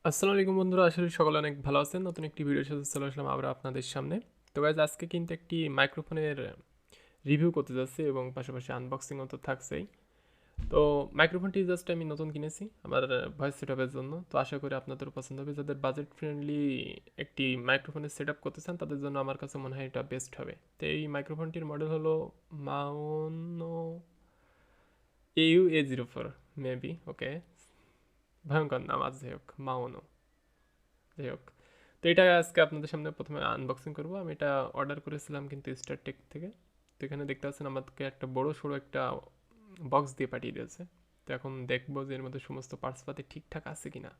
আসসালামু আলাইকুম বন্ধুরা, আশা করি সকলে অনেক ভালো আছেন। নতুন একটি ভিডিওর সাথে চলে আসলাম আবার আপনাদের সামনে। তো গাইজ, আজকে কিন্তু একটি মাইক্রোফোনের রিভিউ করতে যাচ্ছি এবং পাশাপাশি আনবক্সিংও তো থাকছেই। তো মাইক্রোফোনটি জাস্ট আমি নতুন কিনেছি আমার ভয়েস সেটআপের জন্য। তো আশা করি আপনাদেরও পছন্দ হবে। যাদের বাজেট ফ্রেন্ডলি একটি মাইক্রোফোনের সেটআপ করতে চান তাদের জন্য আমার কাছে মনে হয় এটা বেস্ট হবে। তো এই মাইক্রোফোনটির মডেল হলো মাওনো AU04 মেবি। ওকে, ভয়ঙ্কর নাম। আজ যাই হোক, মাওনো, যাই হোক। তো এটা আজকে আপনাদের সামনে প্রথমে আনবক্সিং করব। আমি এটা অর্ডার করেছিলাম কিন্তু স্টার টেক থেকে। তো এখানে দেখতে পাচ্ছেন আমাদেরকে একটা বড় সড়ো একটা বক্স দিয়ে পাঠিয়ে দিয়েছে। তো এখন দেখবো যে এর মধ্যে সমস্ত পার্টসপাতি ঠিকঠাক আছে কিনা।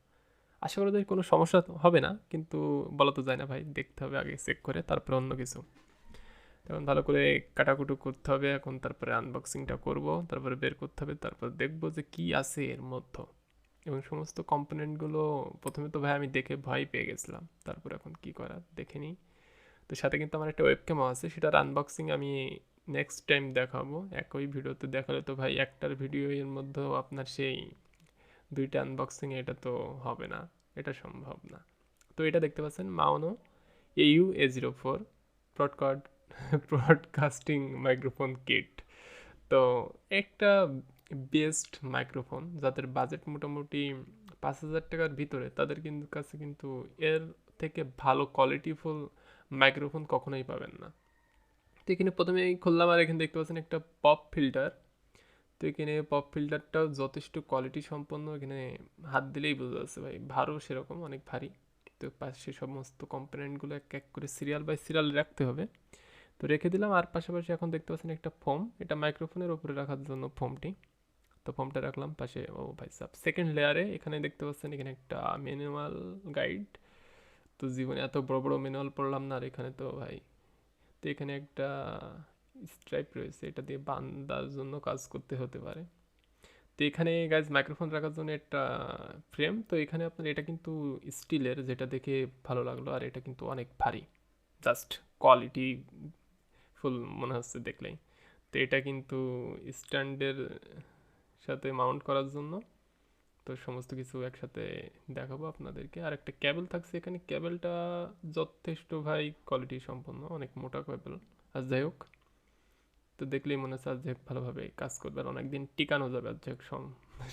আশা করি যে কোনো সমস্যা হবে না, কিন্তু বলা তো যায় না ভাই, দেখতে হবে আগে চেক করে তারপরে অন্য কিছু। এখন ভালো করে কাটাকুটু করতে হবে, এখন তারপরে আনবক্সিংটা করব, তারপরে বের করতে হবে, তারপর দেখবো যে কি আছে এর মধ্যে এবং সমস্ত কম্পোনেন্টগুলো। প্রথমে তো ভাই আমি দেখে ভয় পেয়ে গেছিলাম, তারপর এখন কি করার দেখে নিই। তো সাথে কিন্তু আমার একটা ওয়েবক্যামও আছে, সেটার আনবক্সিং আমি নেক্সট টাইম দেখাবো। একই ভিডিওতে দেখালে তো ভাই একটার ভিডিও এর মধ্যেও আপনার সেই দুইটা আনবক্সিং, এটা তো হবে না, এটা সম্ভব না। তো এটা দেখতে পাচ্ছেন মাওনো AU04 broadcast broadcasting microphone kit. তো একটা বেস্ট মাইক্রোফোন, যাদের বাজেট মোটামুটি 5,000 টাকার ভিতরে, তাদের কিন্তু কাছে কিন্তু এর থেকে ভালো কোয়ালিটিফুল মাইক্রোফোন কখনোই পাবেন না। তো এখানে প্রথমেই খুললাম আর এখানে দেখতে পাচ্ছেন একটা পপ ফিল্টার। তো এখানে পপ ফিল্টারটাও যথেষ্ট কোয়ালিটি সম্পন্ন, এখানে হাত দিলেই বোঝা যাচ্ছে ভাই, ভারও সেরকম অনেক ভারী। তো পাশে সমস্ত কম্পোনেন্টগুলো এক এক করে সিরিয়াল বাই সিরিয়াল রাখতে হবে। তো রেখে দিলাম। আর পাশাপাশি এখন দেখতে পাচ্ছেন একটা ফোম, এটা মাইক্রোফোনের উপরে রাখার জন্য ফোমটি। তো ফোমটা রাখলাম পাশে। ও ভাই সাব, সেকেন্ড লেয়ারে এখানে দেখতে পাচ্ছেন এখানে একটা ম্যানুয়াল গাইড। তো জীবনে এত বড় বড় ম্যানুয়াল পড়লাম না আর এখানে তো ভাই। তো এখানে একটা স্ট্রাইপ রয়েছে, এটা দিয়ে বান্দার জন্য কাজ করতে হতে পারে। তো এখানে গাইজ মাইক্রোফোন রাখার জন্য একটা ফ্রেম। তো এখানে আপনার এটা কিন্তু স্টিলের, যেটা দেখে ভালো লাগলো। আর এটা কিন্তু অনেক ভারী, জাস্ট কোয়ালিটি ফুল মনে হচ্ছে দেখলেই। তো এটা কিন্তু স্ট্যান্ডের সাথে মাউন্ট করার জন্য। তো সমস্ত কিছু একসাথে দেখাবো আপনাদেরকে। আর একটা কেবল থাকছে এখানে, কেবলটা যথেষ্ট ভাই কোয়ালিটি সম্পন্ন, অনেক মোটা কেবল। আর যাই হোক, তো দেখলেই মনে হচ্ছে আর যাই হোক ভালোভাবে কাজ করবে আর অনেকদিন টিকানো যাবে। আর যাই হোক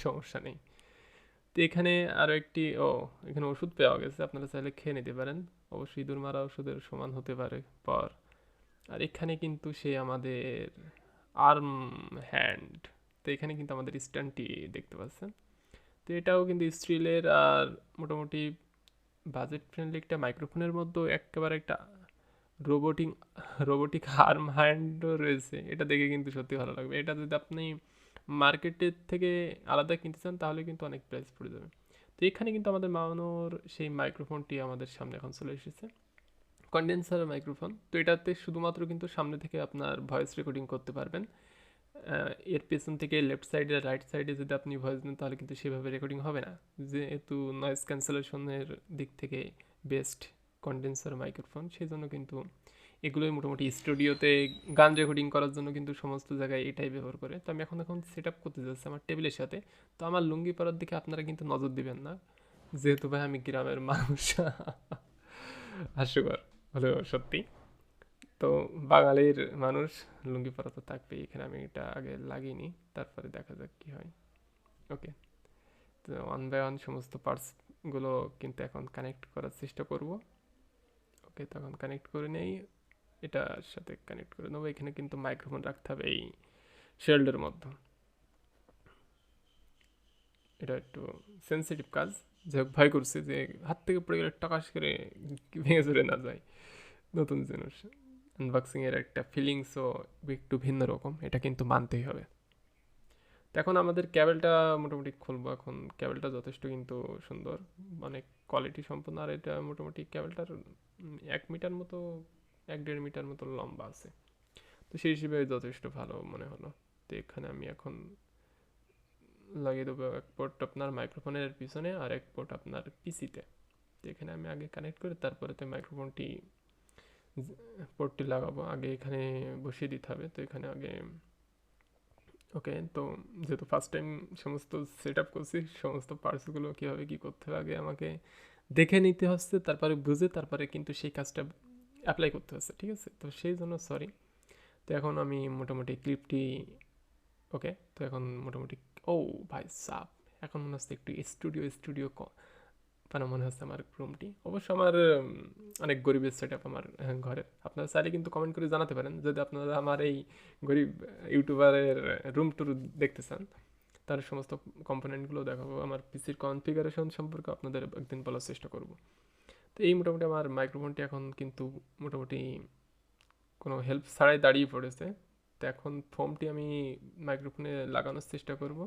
সমস্যা নেই। তো এখানে আরও একটি এখানে ওষুধ পাওয়া গেছে, আপনারা চাইলে খেয়ে নিতে পারেন। অবশ্যই ইঁদুর মারা ওষুধের সমান হতে পারে পাওয়ার। আর এখানে কিন্তু সে আমাদের আর্ম হ্যান্ড। তো এখানে কিন্তু আমাদের স্ট্যান্ডটি দেখতে পাচ্ছেন। তো এটাও কিন্তু স্টিলের আর মোটামুটি বাজেট ফ্রেন্ডলি একটা মাইক্রোফোনের মধ্যে একেবারে একটা রোবোটিক রোবোটিক আর্ম হ্যান্ডও রয়েছে। এটা দেখে কিন্তু সত্যি ভালো লাগবে। এটা যদি আপনি মার্কেটের থেকে আলাদা কিনতে চান তাহলে কিন্তু অনেক প্রাইস পড়ে যাবে। তো এখানে কিন্তু আমাদের মাওনোর সেই মাইক্রোফোনটি আমাদের সামনে এখন চলে এসেছে, কন্ডেন্সার মাইক্রোফোন। তো এটাতে শুধুমাত্র কিন্তু সামনে থেকে আপনার ভয়েস রেকর্ডিং করতে পারবেন। এর পেছন থেকে লেফট সাইডে রাইট সাইডে যদি আপনি ভয়েস দেন তাহলে কিন্তু সেভাবে রেকর্ডিং হবে না, যেহেতু নয়েজ ক্যান্সেলেশনের দিক থেকে বেস্ট কন্ডেন্সার মাইক্রোফোন। সেই জন্য কিন্তু এগুলোই মোটামুটি স্টুডিওতে গান রেকর্ডিং করার জন্য কিন্তু সমস্ত জায়গায় এটাই ব্যবহার করে। তো আমি এখন সেট আপ করতে যাচ্ছি আমার টেবিলের সাথে। তো আমার লুঙ্গি পরার দিকে আপনারা কিন্তু নজর দিবেন না, যেহেতু ভাই আমি গ্রামের মানুষ। হাস্যকর হলেও সত্যি। তো বাঙালির মানুষ, লুঙ্গি পরা তো থাকবেই। এখানে আমি এটা আগে লাগিনি, তারপরে দেখা যাক কি হয়। ওকে, তো ওয়ান বাই ওয়ান সমস্ত পার্টসগুলো কিন্তু এখন কানেক্ট করার চেষ্টা করব। ওকে, তখন কানেক্ট করে নেই, এটার সাথে কানেক্ট করে নেবো। এখানে কিন্তু মাইক্রোফোন রাখতে হবে এই শেল্ডের মধ্যে। এটা একটু সেন্সিটিভ কাজ, যে ভয় করছে যে হাত থেকে পড়ে গেলে টাকাশ করে ভেঙে চুরে না যায়। নতুন জিনিস, আনবক্সিংয়ের একটা ফিলিংসও একটু ভিন্ন রকম, এটা কিন্তু মানতেই হবে। তো এখন আমাদের ক্যাবেলটা মোটামুটি খুলবো। এখন ক্যাবেলটা যথেষ্ট কিন্তু সুন্দর, অনেক কোয়ালিটি সম্পন্ন। আর এটা মোটামুটি ক্যাবেলটার 1 মিটার মতো, 1-1.5 মিটার মতো লম্বা আছে। তো সেই হিসেবে যথেষ্ট ভালো মনে হলো। তো এখানে আমি এখন লাগিয়ে দেবো এক পোর্ট আপনার মাইক্রোফোনের পিছনে আর এক পোর্ট আপনার পিসিতে। তো এখানে আমি আগে কানেক্ট করে তারপরে তো মাইক্রোফোনটি পোর্টটি লাগাবো। আগে এখানে বসিয়ে দিতে হবে। তো এখানে আগে ওকে, তো যেহেতু ফার্স্ট টাইম সমস্ত সেট আপ করছি, সমস্ত পার্টসগুলো কীভাবে কী করতে হবে আগে আমাকে দেখে নিতে হচ্ছে, তারপরে বুঝে তারপরে কিন্তু সেই কাজটা অ্যাপ্লাই করতে হচ্ছে, ঠিক আছে? তো সেই জন্য সরি। তো এখন আমি মোটামুটি ক্লিপটি ওকে, তো এখন মোটামুটি ও ভাই সাব, এখন মনে হচ্ছে একটু স্টুডিও স্টুডিও মানে মনে হচ্ছে আমার রুমটি। অবশ্য আমার অনেক গরিবের সেট আপ আমার ঘরের। আপনারা চাইলে কিন্তু কমেন্ট করে জানাতে পারেন যদি আপনারা আমার এই গরিব ইউটিউবারের রুম টুর দেখতে চান। তার সমস্ত কম্পোনেন্টগুলো দেখাবো, আমার পিসির কনফিগারেশন সম্পর্কে আপনাদের একদিন বলার চেষ্টা করব। তো এই মোটামুটি আমার মাইক্রোফোনটি এখন কিন্তু মোটামুটি কোনো হেল্প ছাড়াই দাঁড়িয়ে পড়েছে। তো এখন ফোমটি আমি মাইক্রোফোনে লাগানোর চেষ্টা করব।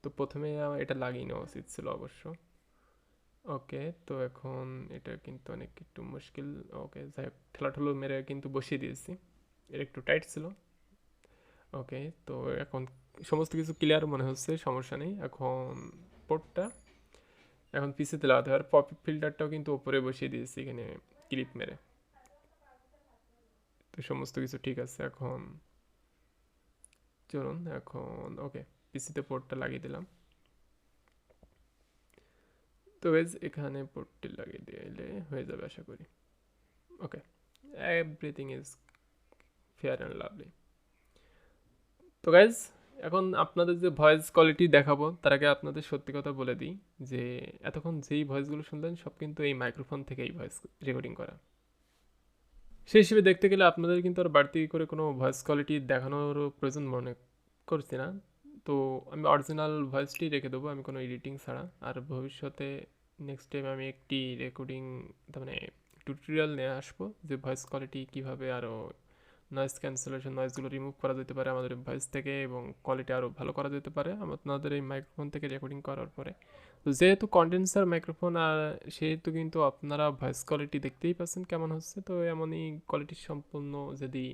তো প্রথমে আমার এটা লাগিয়ে নেওয়া উচিত ছিল অবশ্য। ওকে, তো এখন এটা কিন্তু অনেক একটু মুশকিল। ওকে, যাই হোক, ঠেলাঠুলো মেরে কিন্তু বসিয়ে দিয়েছি, এটা একটু টাইট ছিল। ওকে, তো এখন সমস্ত কিছু ক্লিয়ার মনে হচ্ছে, সমস্যা নেই। এখন পোর্টটা এখন পিসিতে লাগাতে হবে, আর পপ ফিল্টারটাও কিন্তু ওপরে বসিয়ে দিয়েছি এখানে ক্লিপ মেরে। তো সমস্ত কিছু ঠিক আছে। এখন চলুন এখন ওকে, পিসিতে পোর্টটা লাগিয়ে দিলাম। তো গাইজ এখানে পোর্টটি লাগিয়ে দিলে হয়ে যাবে আশা করি। Okay, everything is fair and lovely. তো গাইজ এখন আপনাদের যে ভয়েস কোয়ালিটি দেখাবো তার আগে আপনাদের সত্যি কথা বলে দিই যে এতক্ষণ যেই ভয়েসগুলো শুনলেন সব কিন্তু এই মাইক্রোফোন থেকে এই ভয়েস রেকর্ডিং করা। সেই হিসেবে দেখতে গেলে আপনাদের কিন্তু আর বাড়তি করে কোনো ভয়েস কোয়ালিটি দেখানোরও প্রয়োজন মনে করছি না। তো আমি অরিজিনাল ভয়েসটি রেখে দেবো, আমি কোনো এডিটিং ছাড়া। আর ভবিষ্যতে নেক্সট টাইম আমি একটি রেকর্ডিং, তার মানে টিউটোরিয়াল নিয়ে আসবো যে ভয়েস কোয়ালিটি কীভাবে আরও নয়েজ ক্যান্সেলেশন, নয়েজগুলো রিমুভ করা যেতে পারে আমাদের ভয়েস থেকে, এবং কোয়ালিটি আরও ভালো করা যেতে পারে আপনাদের এই মাইক্রোফোন থেকে রেকর্ডিং করার পরে। তো যেহেতু কন্ডেন্সার মাইক্রোফোন, আর সেহেতু কিন্তু আপনারা ভয়েস কোয়ালিটি দেখতেই পাচ্ছেন কেমন হচ্ছে। তো এমনই কোয়ালিটি সম্পন্ন যদি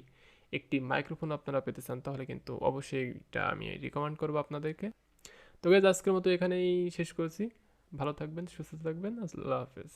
একটি মাইক্রোফোন আপনারা পেতে চান তাহলে কিন্তু অবশ্যই এটা আমি রিকমেন্ড করবো আপনাদেরকে। তো গাইজ আজকের মতো এখানেই শেষ করছি। ভালো থাকবেন, সুস্থ থাকবেন, আল্লাহ হাফেজ।